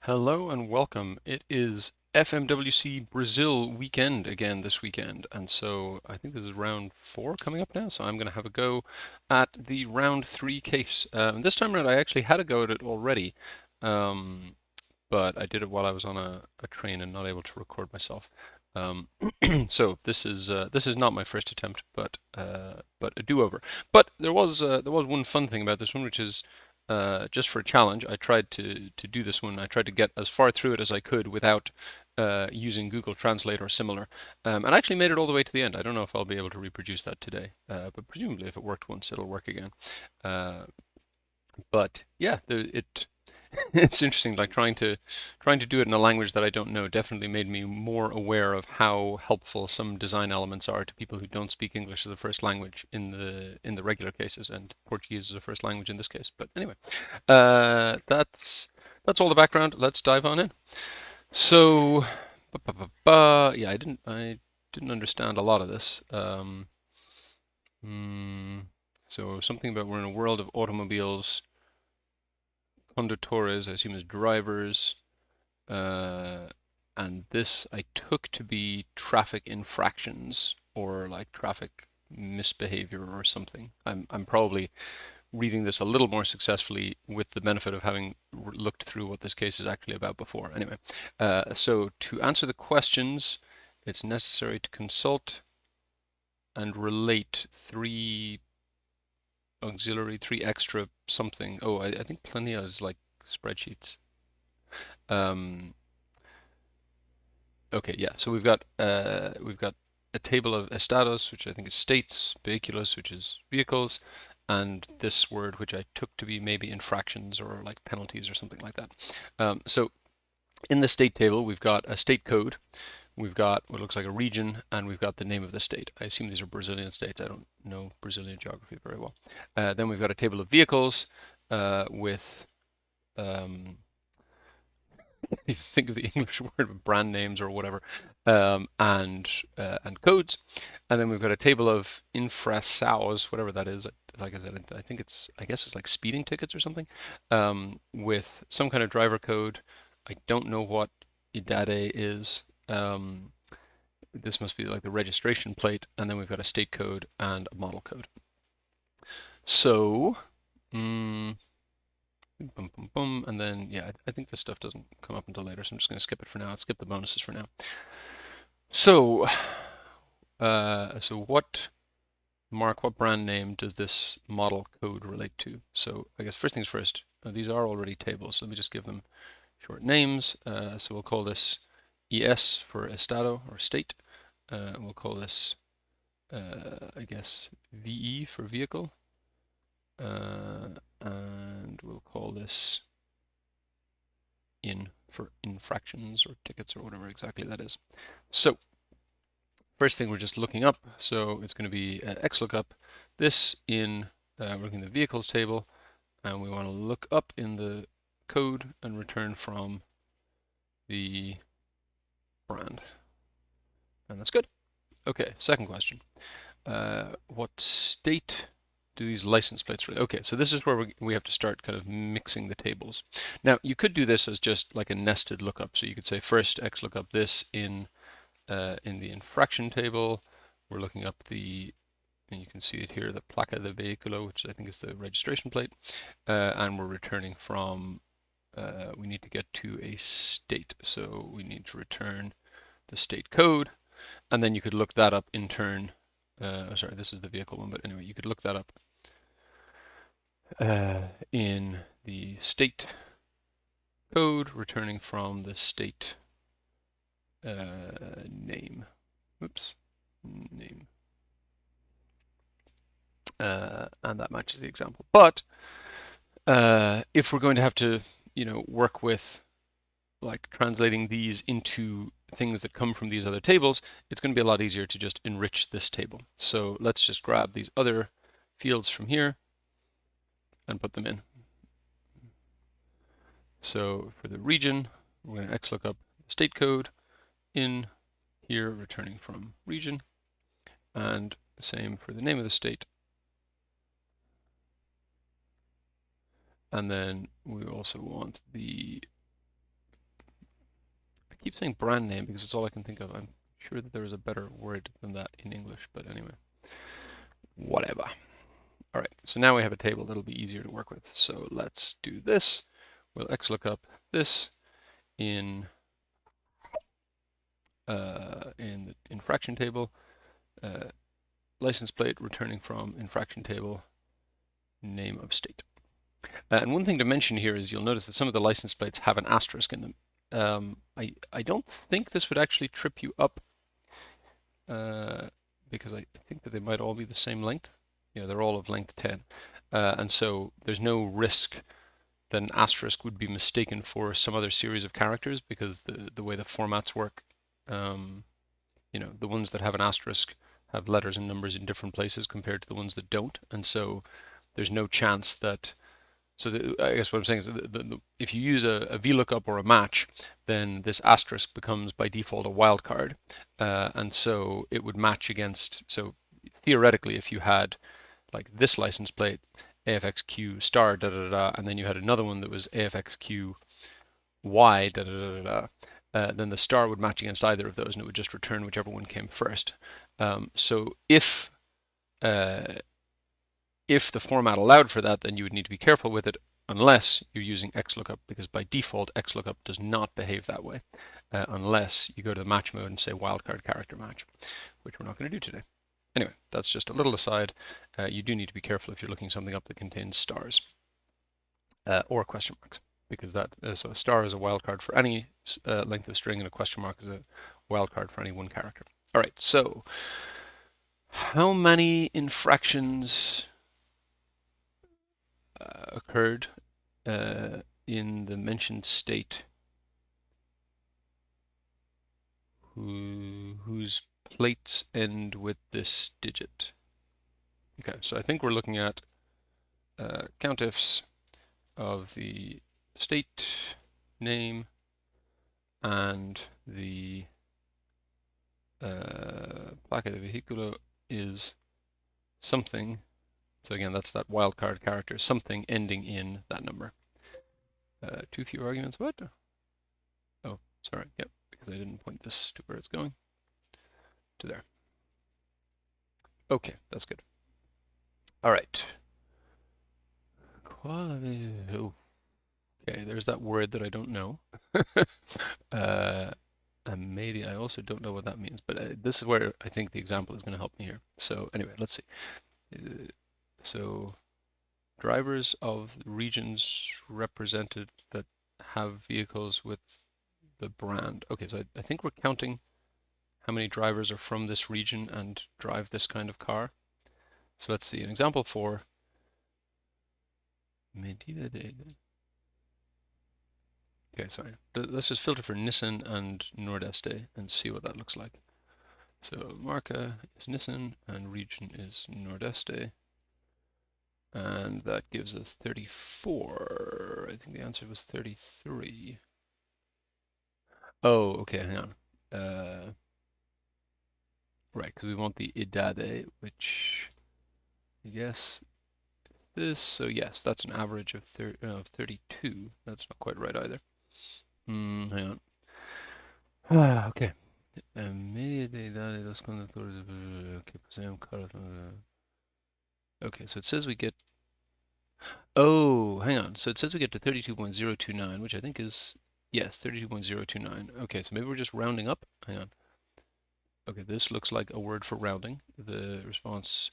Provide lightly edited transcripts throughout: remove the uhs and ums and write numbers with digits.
Hello and welcome. It is FMWC Brazil weekend again this weekend, and so I think this is round 4 coming up now. So I'm going to have a go at the round 3 case. This time around, I actually had a go at it already, um, but I did it while I was on a train and not able to record myself. Um, so this is not my first attempt, but a do-over. But there was one fun thing about this one, which is just for a challenge. I tried to do this one. I tried to get as far through it as I could without using Google Translate or similar, and I actually made it all the way to the end. I don't know if I'll be able to reproduce that today, but presumably if it worked once, it'll work again. Uh, but yeah, it it's interesting. Like trying to do it in a language that I don't know definitely made me more aware of how helpful some design elements are to people who don't speak English as a first language in the regular cases, and Portuguese is a first language in this case. But anyway, that's all the background. Let's dive on in. So, yeah, I didn't understand a lot of this. Hmm, so something about we're in a world of automobiles. Conductores, I assume, is drivers. Uh, and this I took to be traffic infractions or like traffic misbehavior or something. I'm probably reading this a little more successfully with the benefit of having looked through what this case is actually about before. Anyway, so to answer the questions, it's necessary to consult and relate three extra something. Oh, I think Plania is like spreadsheets. Um, Okay, yeah. So we've got a table of estados, which I think is states, vehiculos, which is vehicles, and this word, which I took to be maybe infractions or like penalties or something like that. So in the state table, we've got a state code, we've got what looks like a region, and we've got the name of the state. I assume these are Brazilian states. I don't know Brazilian geography very well. Then we've got a table of vehicles with um, you think of the English word brand names or whatever, and codes, and then we've got a table of infrações, whatever that is. Like I said, I guess it's like speeding tickets or something, with some kind of driver code. I don't know what idade is. This must be like the registration plate, and then we've got a state code and a model code. So, mm, boom, boom, boom, and then yeah, I think this stuff doesn't come up until later, so I'm just going to skip it for now. I'll skip the bonuses for now. So, what brand name does this model code relate to? So I guess first things first, these are already tables, so let me just give them short names. So we'll call this ES for Estado or state. We'll call this, I guess, VE for vehicle. And we'll call this in for infractions or tickets or whatever exactly that is. So first thing we're just looking up, so it's going to be XLOOKUP. This in we're looking at the vehicles table, and we want to look up in the code and return from the brand, and that's good. Okay, second question. What state do these license plates relate? Okay, so this is where we have to start kind of mixing the tables. Now, you could do this as just like a nested lookup. So you could say first XLOOKUP this in the infraction table. We're looking up and you can see it here, the placa de veículo, which I think is the registration plate, and we're returning from, we need to get to a state. So we need to return the state code, and then you could look that up in turn. Sorry, this is the vehicle one, but anyway, you could look that up in the state code, returning from the state name. Oops, name. And that matches the example. But if we're going to have to, work with like translating these into things that come from these other tables, it's going to be a lot easier to just enrich this table. So let's just grab these other fields from here and put them in. So for the region, we're going to XLOOKUP state code in here, returning from region, and the same for the name of the state. And then we also want the keep saying brand name because it's all I can think of. I'm sure that there is a better word than that in English, but anyway, whatever. All right, so now we have a table that'll be easier to work with. So let's do this. We'll XLOOKUP this in the infraction table, license plate returning from infraction table, name of state. And one thing to mention here is you'll notice that some of the license plates have an asterisk in them. I don't think this would actually trip you up because I think that they might all be the same length. Yeah, they're all of length 10. And so there's no risk that an asterisk would be mistaken for some other series of characters because the way the formats work, the ones that have an asterisk have letters and numbers in different places compared to the ones that don't. And so there's no chance that I guess what I'm saying is if you use a VLOOKUP or a match, then this asterisk becomes by default a wildcard. And so it would match against, so theoretically, if you had like this license plate, AFXQ star, da da da, and then you had another one that was AFXQ Y, da da da da, then the star would match against either of those and it would just return whichever one came first. So if the format allowed for that, then you would need to be careful with it unless you're using XLOOKUP, because by default XLOOKUP does not behave that way unless you go to the match mode and say wildcard character match, which we're not going to do today. Anyway, that's just a little aside. You do need to be careful if you're looking something up that contains stars or question marks, because so a star is a wildcard for any length of string and a question mark is a wildcard for any one character. All right, so how many infractions occurred in the mentioned state whose plates end with this digit? Okay, so I think we're looking at countifs of the state name and the placa de vehiculo is something. So again, that's that wildcard character, something ending in that number. Too few arguments, what? Oh, sorry, yep, because I didn't point this to where it's going. To there. Okay, that's good. All right. Okay, there's that word that I don't know. Maybe I also don't know what that means, but this is where I think the example is going to help me here. So anyway, let's see. So drivers of regions represented that have vehicles with the brand. Okay, so I think we're counting how many drivers are from this region and drive this kind of car. So let's see, an example for medida de. Okay, sorry. Let's just filter for Nissan and Nordeste and see what that looks like. So marca is Nissan and region is Nordeste. And that gives us 34. I think the answer was 33. Oh, okay, hang on. Right, because we want the idade, which I guess is this. So yes, that's an average of 32. That's not quite right either. Hang on. Okay. Media de idade dos condutores que poseen carros. Okay, so it says we get. Oh, hang on. So it says we get to 32.029, which I think is, yes, 32.029. Okay, so maybe we're just rounding up. Hang on. Okay, this looks like a word for rounding. The response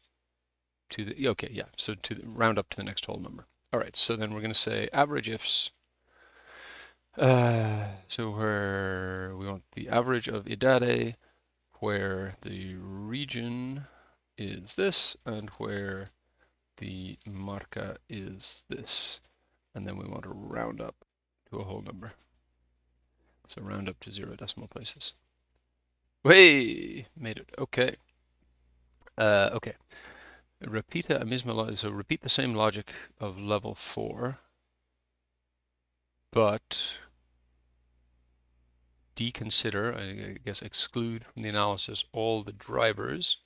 to the, okay, yeah, so round up to the next whole number. All right, so then we're going to say average ifs. So where we want the average of idade, where the region is this, and where the marca is this. And then we want to round up to a whole number. So round up to 0 decimal places. Way made it. Okay. Okay. Repeat the same logic of level 4, but deconsider, I guess exclude from the analysis all the drivers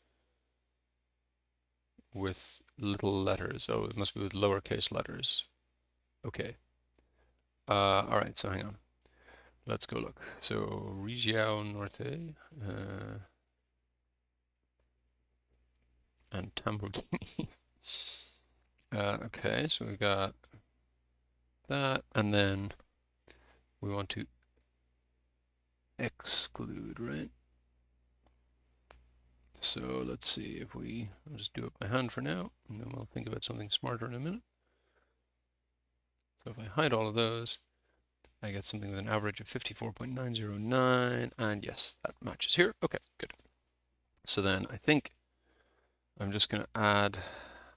with little letters. Oh, it must be with lowercase letters. Okay. All right, so hang on. let's go look. So Região Norte and Tamborghini. Okay, so we got that, and then we want to exclude, right? So let's see if I'll just do it by hand for now, and then we'll think about something smarter in a minute. So if I hide all of those, I get something with an average of 54.909, and yes, that matches here. Okay, good. So then I think I'm just going to add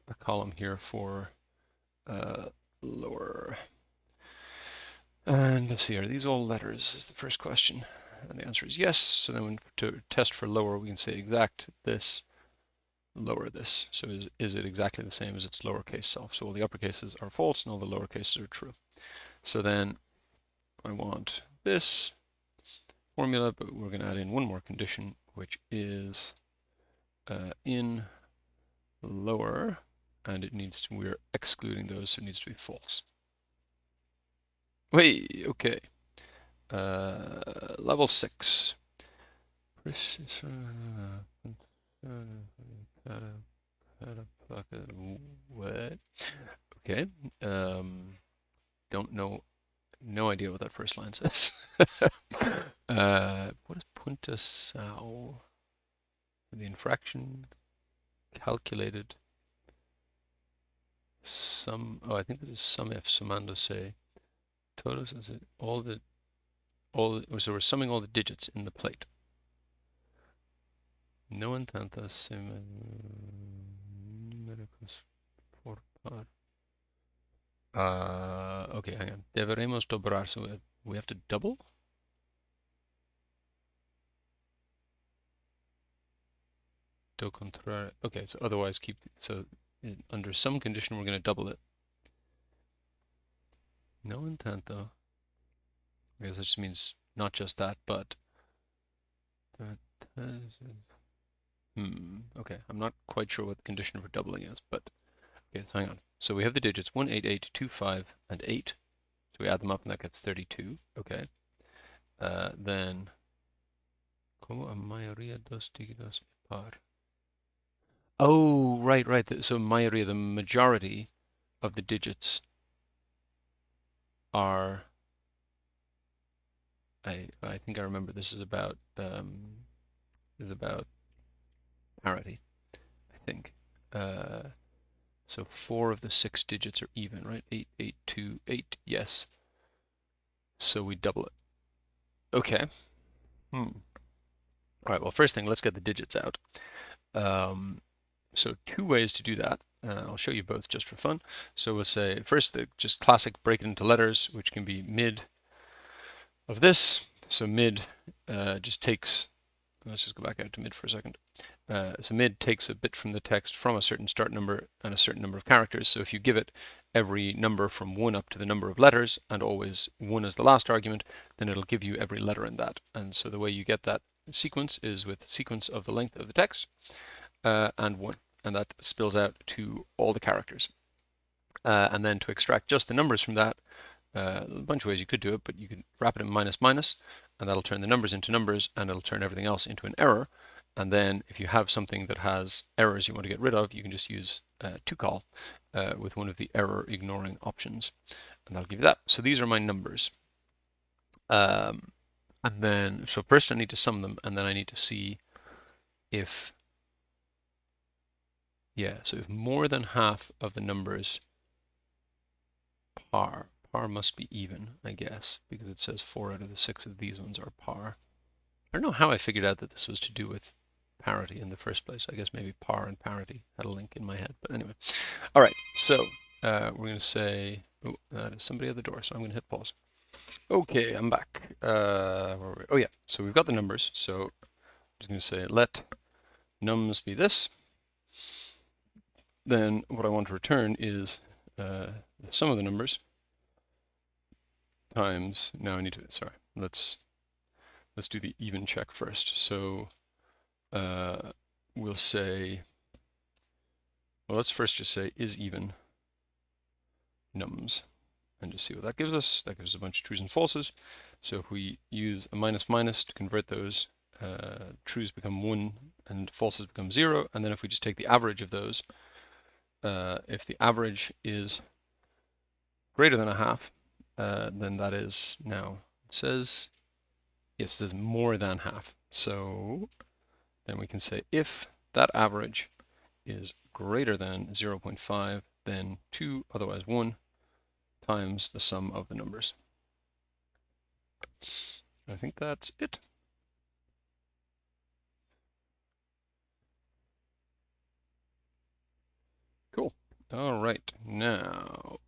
a column here for lower. And let's see, are these all letters is the first question. And the answer is yes. So then to test for lower, we can say exact this, lower this. So is it exactly the same as its lowercase self? So all the uppercases are false and all the lowercases are true. So then I want this formula, but we're going to add in one more condition, which is in lower, and it needs to, we're excluding those, so it needs to be false. Wait, okay. Level 6. What? Okay. Don't know. No idea what that first line says. What is puntuação? The infraction calculated sum. Oh, I think this is sum if summando se. Todos is it so we're summing all the digits in the plate. No entantas numéricos por par. Okay, hang on. Deveremos dobrar, so we have to double? Do contrario. Okay, so otherwise keep, under some condition we're going to double it. No entanto. I guess that just means not just that, but okay, I'm not quite sure what the condition for doubling is, but okay, so hang on. So we have the digits 1, 8, 8, 2, 5, and 8. So we add them up and that gets 32. Okay. Then como a maioria dos dígitos é par. Oh, right. So maioria, the majority of the digits are, I think I remember this is about parity, I think. So 4 of the 6 digits are even, right? 8, 8, 2, 8, yes. So we double it. Okay. All right, well, first thing, let's get the digits out. So 2 ways to do that. I'll show you both just for fun. So we'll say first the just classic break it into letters, which can be mid of this. So mid just takes, let's just go back out to mid for a second. So mid takes a bit from the text from a certain start number and a certain number of characters. So if you give it every number from 1 up to the number of letters and always 1 as the last argument, then it'll give you every letter in that. And so the way you get that sequence is with sequence of the length of the text and 1. And that spills out to all the characters. And then to extract just the numbers from that, a bunch of ways you could do it, but you could wrap it in minus minus, and that'll turn the numbers into numbers, and it'll turn everything else into an error. And then if you have something that has errors you want to get rid of, you can just use toCal with one of the error ignoring options, and that'll give you that. So these are my numbers. And then, so first I need to sum them, and then I need to see if, yeah, so if more than half of the numbers par must be even, I guess, because it says 4 out of the 6 of these ones are par. I don't know how I figured out that this was to do with parity in the first place. I guess maybe par and parity had a link in my head, but anyway. All right, so we're going to say, oh, that is somebody at the door, so I'm going to hit pause. Okay, I'm back. Oh yeah, so we've got the numbers, so I'm just going to say let nums be this. Then what I want to return is the sum of the numbers times, now I need to, sorry, let's do the even check first. So we'll say, well, let's first just say is even nums and just see what that gives us. That gives us a bunch of trues and falses. So if we use a minus minus to convert those, trues become 1 and falses become 0. And then if we just take the average of those, if the average is greater than a half, then that is now, it says, yes, it says more than half. So then we can say if that average is greater than 0.5, then 2, otherwise 1, times the sum of the numbers. I think that's it. Cool. All right, now,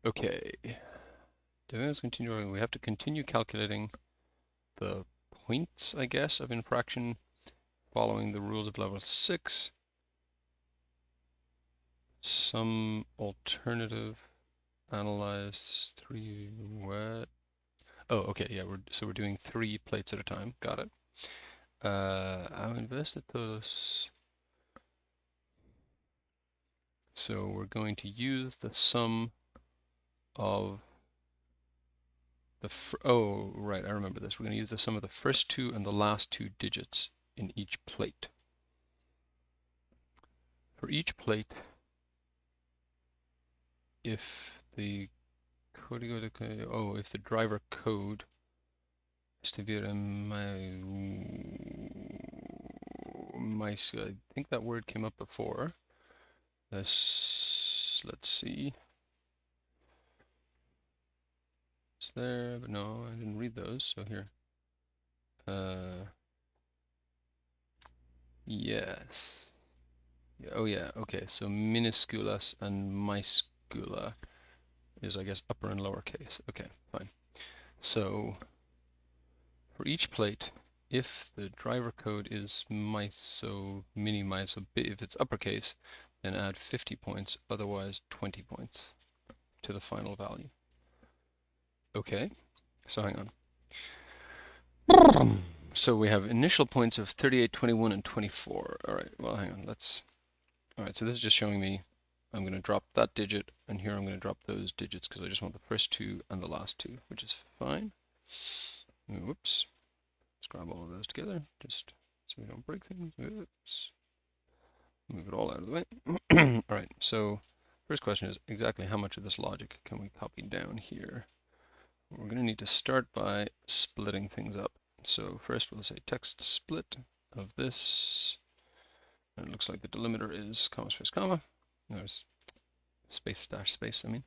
okay. Let's continue. We have to continue calculating the points, I guess, of infraction following the rules of level 6. Some alternative analyze 3 what? Oh, okay, yeah, we're doing 3 plates at a time. Got it. I'll invest todos. So we're going to use the sum of the oh, right, I remember this. We're going to use the sum of the first 2 and the last 2 digits in each plate. For each plate, if the if the driver code estiver I think that word came up before. Let's see. It's there, but no, I didn't read those. So here. Yes. Oh yeah. Okay. So minusculas and minuscula is, I guess, upper and lower case. Okay, fine. So for each plate, if the driver code is if it's uppercase, then add 50 points, otherwise 20 points to the final value. Okay, so hang on. So we have initial points of 38, 21, and 24. All right, well, hang on. All right, so this is just showing me I'm going to drop that digit, and here I'm going to drop those digits because I just want the first 2 and the last 2, which is fine. Whoops. Let's grab all of those together, just so we don't break things. Oops. Move it all out of the way. All right, so first question is exactly how much of this logic can we copy down here? We're going to need to start by splitting things up. So first we'll say text split of this. And it looks like the delimiter is comma space comma. There's space dash space, I mean.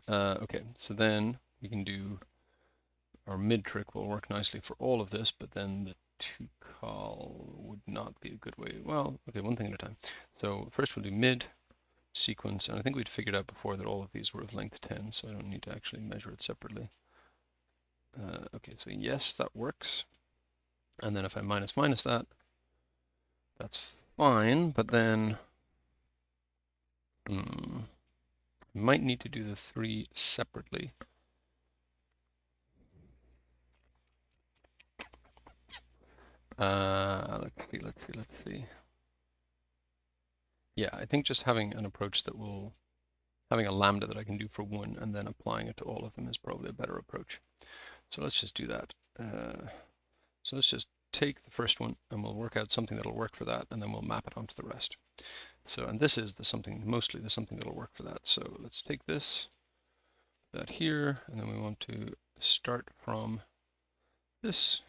Okay, so then we can do our mid trick will work nicely for all of this, but then the to call would not be a good way. Well, okay, one thing at a time. So first we'll do mid sequence, and I think we'd figured out before that all of these were of length 10, so I don't need to actually measure it separately. Okay, so yes, that works. And then if I minus that, that's fine, but then I might need to do the 3 separately. Let's see. Yeah, I think just having an approach that will, having a lambda that I can do for 1 and then applying it to all of them is probably a better approach. So let's just do that. So let's just take the first one and we'll work out something that'll work for that, and then we'll map it onto the rest. So, and this is mostly the something that'll work for that. So let's take that here, and then we want to start from this.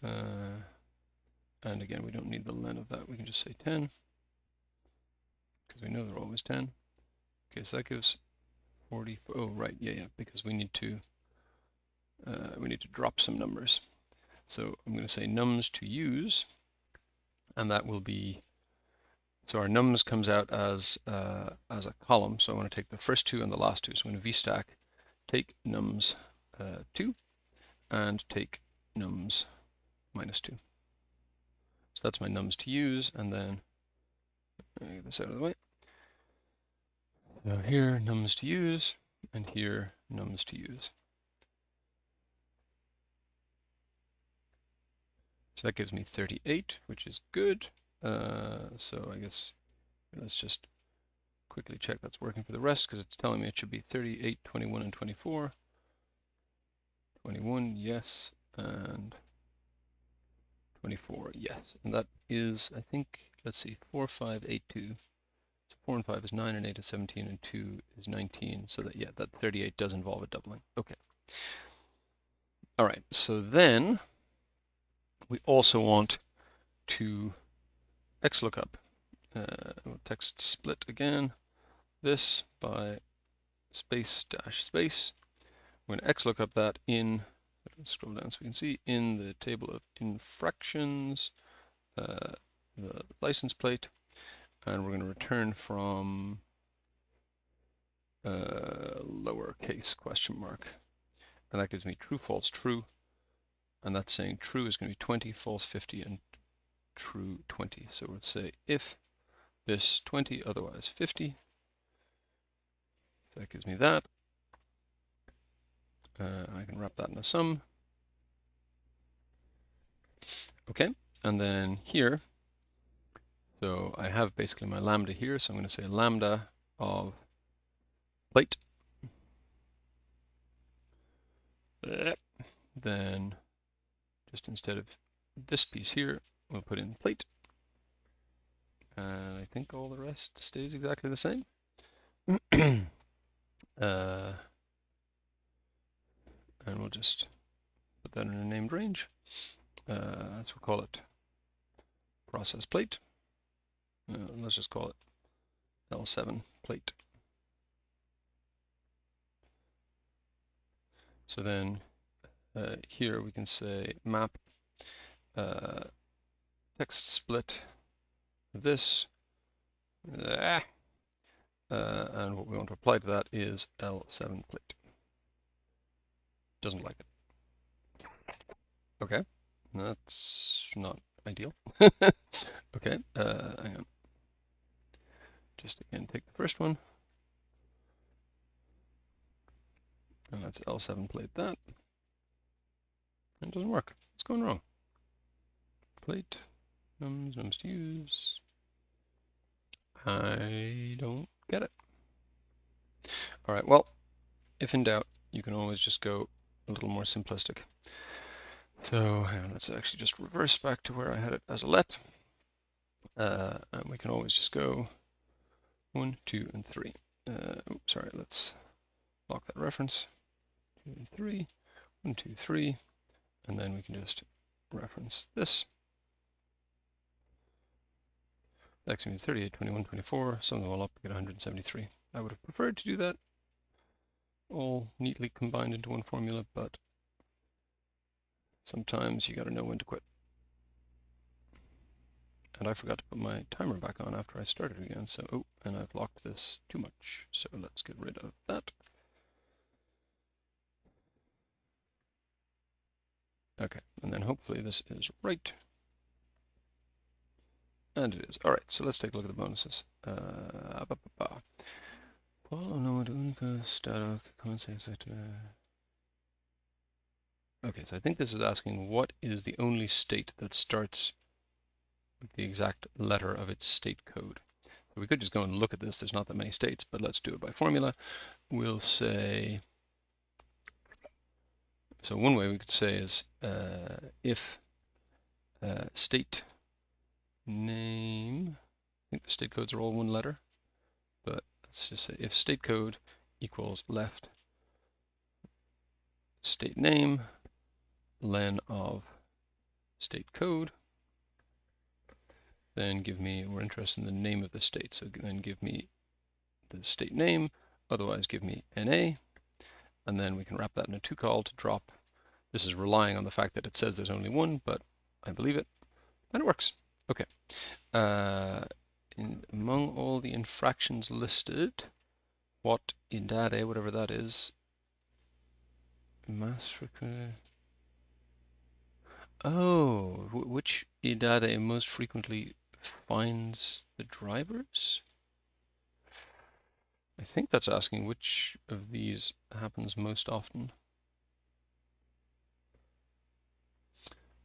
And again, we don't need the len of that. We can just say 10, because we know they're always 10. Okay, so that gives 40. Oh, right, yeah, because we need to drop some numbers. So I'm going to say nums to use, and that will be, so our nums comes out as a column. So I want to take the first 2 and the last 2. So I'm going to vstack, take nums 2, and take nums minus 2. So that's my nums to use, and then get this out of the way. So here, nums to use, and here, nums to use. So that gives me 38, which is good. So I guess let's just quickly check that's working for the rest, because it's telling me it should be 38, 21, and 24. 21, yes, and 24, yes. And that is, I think, let's see, 4, 5, 8, 2. So 4 and 5 is 9, and 8 is 17, and 2 is 19. So that, yeah, that 38 does involve a doubling. Okay. All right, so then we also want to XLOOKUP. Text split again, this by space dash space. We're going to XLOOKUP that in, let's scroll down so we can see, in the table of infractions, the license plate, and we're going to return from lowercase question mark. And that gives me true, false, true. And that's saying true is going to be 20, false 50, and true 20. So let's say if this 20, otherwise 50. That gives me that. I can wrap that in a sum. Okay, and then here, so I have basically my lambda here, so I'm going to say lambda of plate. Then just instead of this piece here, we'll put in plate. And I think all the rest stays exactly the same. And we'll just put that in a named range. So we'll call it process plate. Let's just call it L7 plate. So then here we can say map text split of this. And what we want to apply to that is L7 plate. Doesn't like it. Okay, that's not ideal. Okay, hang on. Just again, take the first one. And let's L7 plate that. And it doesn't work. What's going wrong? Plate, nums to use. I don't get it. All right, well, if in doubt, you can always just go a little more simplistic. So hang on, let's actually just reverse back to where I had it as a let. And we can always just go 1, 2, and 3. Sorry, let's lock that reference. 2 and 3, 1, 2, 3, and then we can just reference this. That gives me 38, 21, 24, sum them all up, we get 173. I would have preferred to do that all neatly combined into one formula, but sometimes you got to know when to quit. And I forgot to put my timer back on after I started again, so, oh, and I've locked this too much, so let's get rid of that. Okay, and then hopefully this is right. And it is. All right, so let's take a look at the bonuses. Okay, so I think this is asking what is the only state that starts with the exact letter of its state code. So we could just go and look at this. There's not that many states, but let's do it by formula. We'll say, so one way we could say is if state name, I think the state codes are all one letter, but let's just say if state code equals left state name len of state code, then give me, we're interested in the name of the state, so then give me the state name, otherwise give me NA, and then we can wrap that in a to-call to drop. This is relying on the fact that it says there's only one, but I believe it, and it works. Okay. Among all the infractions listed, what idade, whatever that is, oh, which idade most frequently finds the drivers? I think that's asking which of these happens most often.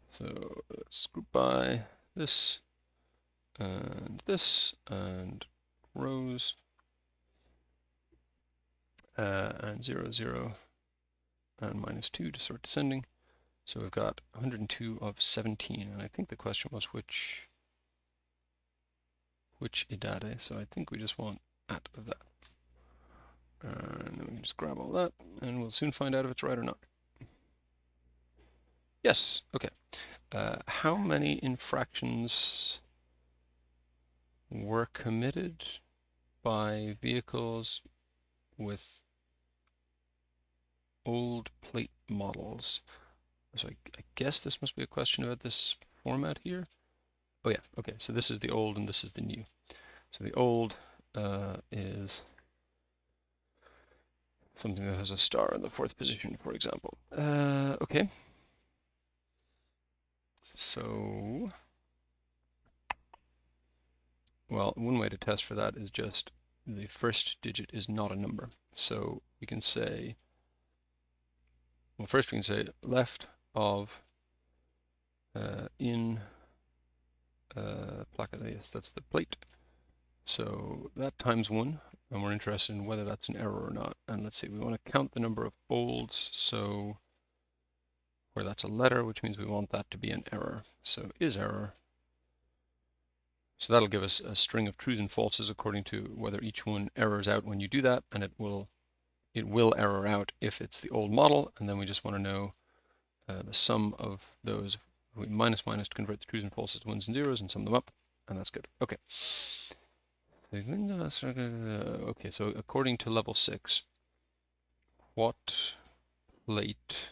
So let's group by this, and rows, and 0, 0, and -2 to sort descending. So we've got 102 of 17, and I think the question was which idade, so I think we just want at of that. And then we can just grab all that, and we'll soon find out if it's right or not. Yes, okay. How many infractions were committed by vehicles with old plate models? So I guess this must be a question about this format here. Oh yeah, okay, so this is the old and this is the new. So the old is something that has a star in the 4th position, for example. Okay. So, well, one way to test for that is just the first digit is not a number. So we can say, well, first we can say left of in placa, yes, that's the plate. So that times 1, and we're interested in whether that's an error or not. And let's see, we want to count the number of olds, so where that's a letter, which means we want that to be an error. So is error. So that'll give us a string of trues and falses according to whether each one errors out when you do that, and it will error out if it's the old model, and then we just want to know the sum of those. We minus to convert the trues and falses to ones and zeros and sum them up, and that's good. Okay. Okay, so according to level 6, what plate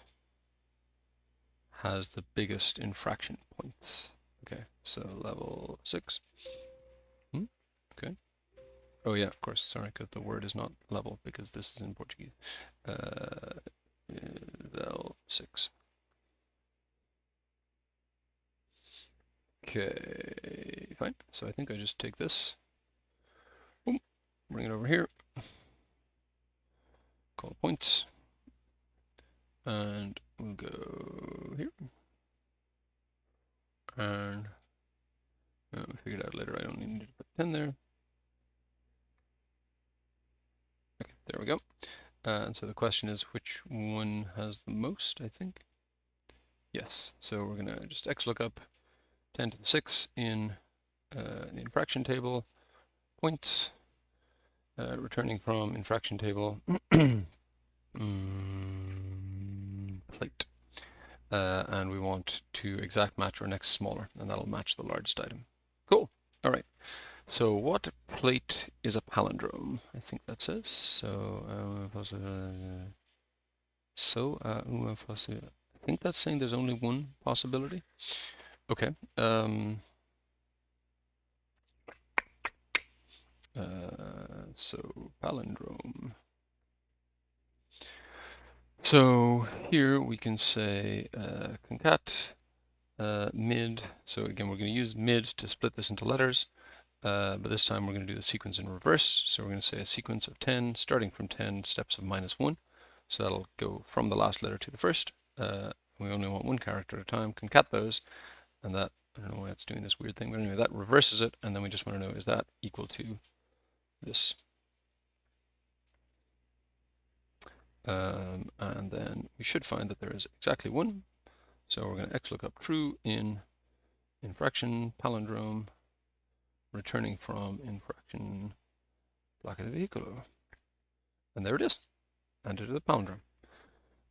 has the biggest infraction points? Okay, so level 6. Okay. Oh yeah, of course, sorry, because the word is not level, because this is in Portuguese. Level 6. Okay, fine. So I think I just take this, boom, bring it over here, call points, and we'll go here. And we figured out later I don't need to put 10 there. Okay, there we go. And so the question is which one has the most, I think. Yes, so we're going to just XLOOKUP 10 to the 6 in the infraction table, points, returning from infraction table, plate. And we want to exact match our next smaller, and that'll match the largest item. Cool. All right. So what plate is a palindrome? I think that says. So, I think that's saying there's only one possibility. Okay. So palindrome. So here we can say concat mid. So again, we're going to use mid to split this into letters, but this time we're going to do the sequence in reverse. So we're going to say a sequence of 10, starting from 10 steps of -1. So that'll go from the last letter to the first. We only want one character at a time. Concat those, and that, I don't know why it's doing this weird thing, but anyway, that reverses it, and then we just want to know, is that equal to this? And then we should find that there is exactly one. So we're going to XLOOKUP true in infraction palindrome, returning from infraction placa de vehiculo. And there it is. Enter the palindrome.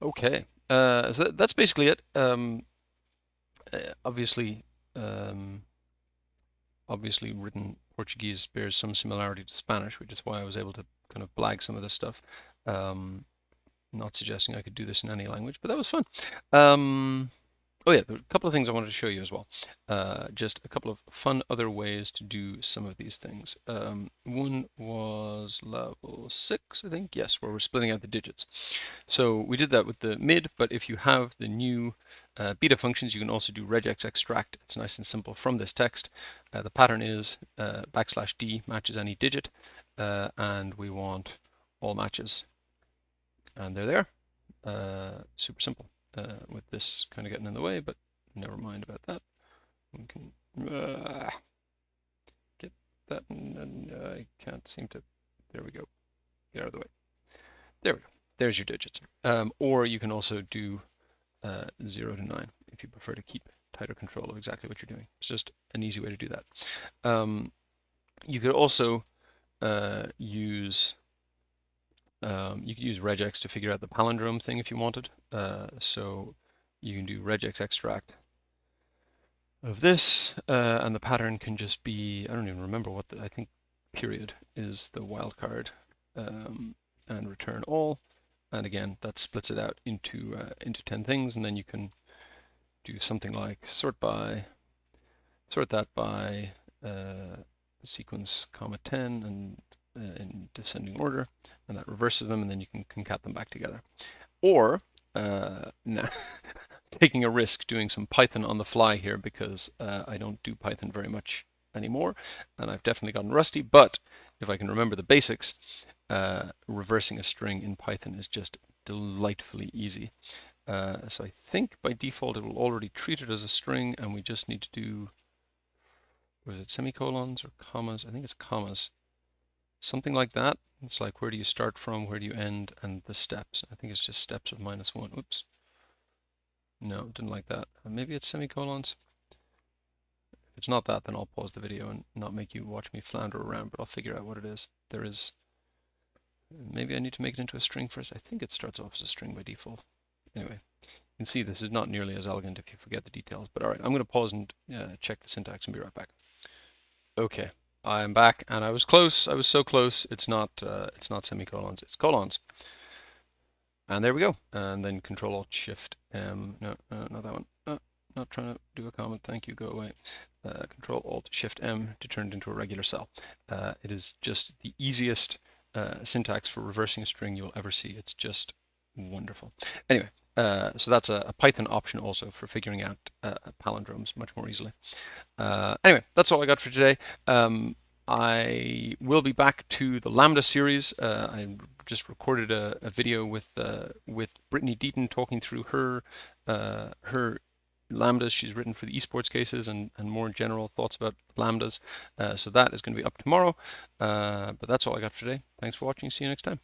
Okay. So that's basically it. Obviously written Portuguese bears some similarity to Spanish, which is why I was able to kind of blag some of this stuff. Not suggesting I could do this in any language, but that was fun. Oh yeah, there are a couple of things I wanted to show you as well. Just a couple of fun other ways to do some of these things. One was level 6, I think. Yes, where we're splitting out the digits. So we did that with the mid, but if you have the new beta functions, you can also do regex extract. It's nice and simple from this text. The pattern is \d matches any digit, and we want all matches. And they're there. Super simple. With this kind of getting in the way, but never mind about that. We can get that, and I can't seem to. There we go. Get out of the way. There we go. there's your digits. Or you can also do 0 to 9 if you prefer to keep tighter control of exactly what you're doing. It's just an easy way to do that. You could also use you could use regex to figure out the palindrome thing if you wanted. So you can do regex extract of this, and the pattern can just be, I don't even remember what I think period is the wildcard, and return all. And again, that splits it out into 10 things, and then you can do something like sort that by sequence comma 10 and in descending order, and that reverses them, and then you can concat them back together. Or now taking a risk doing some Python on the fly here, because I don't do Python very much anymore, and I've definitely gotten rusty, but if I can remember the basics, reversing a string in Python is just delightfully easy. So I think by default it will already treat it as a string, and we just need to do, was it semicolons or commas? I think it's commas. Something like that. It's like, where do you start from, where do you end, and the steps. I think it's just steps of -1. Oops. No, didn't like that. Maybe it's semicolons. If it's not that, then I'll pause the video and not make you watch me flounder around, but I'll figure out what it is. There is, maybe I need to make it into a string first. I think it starts off as a string by default. Anyway, you can see this is not nearly as elegant if you forget the details, but all right, I'm going to pause and check the syntax and be right back. Okay, I'm back, and I was close. I was so close. It's not semicolons, it's colons. And there we go. And then Control-Alt-Shift-M. No, not that one. Not trying to do a comment. Thank you. Go away. Control-Alt-Shift-M to turn it into a regular cell. It is just the easiest syntax for reversing a string you'll ever see. It's just wonderful. Anyway, so that's a Python option also for figuring out palindromes much more easily. Anyway, that's all I got for today. I will be back to the Lambda series. I just recorded a video with Brittany Deaton talking through her lambdas she's written for the esports cases, and more general thoughts about lambdas. So that is going to be up tomorrow. But that's all I got for today. Thanks for watching. See you next time.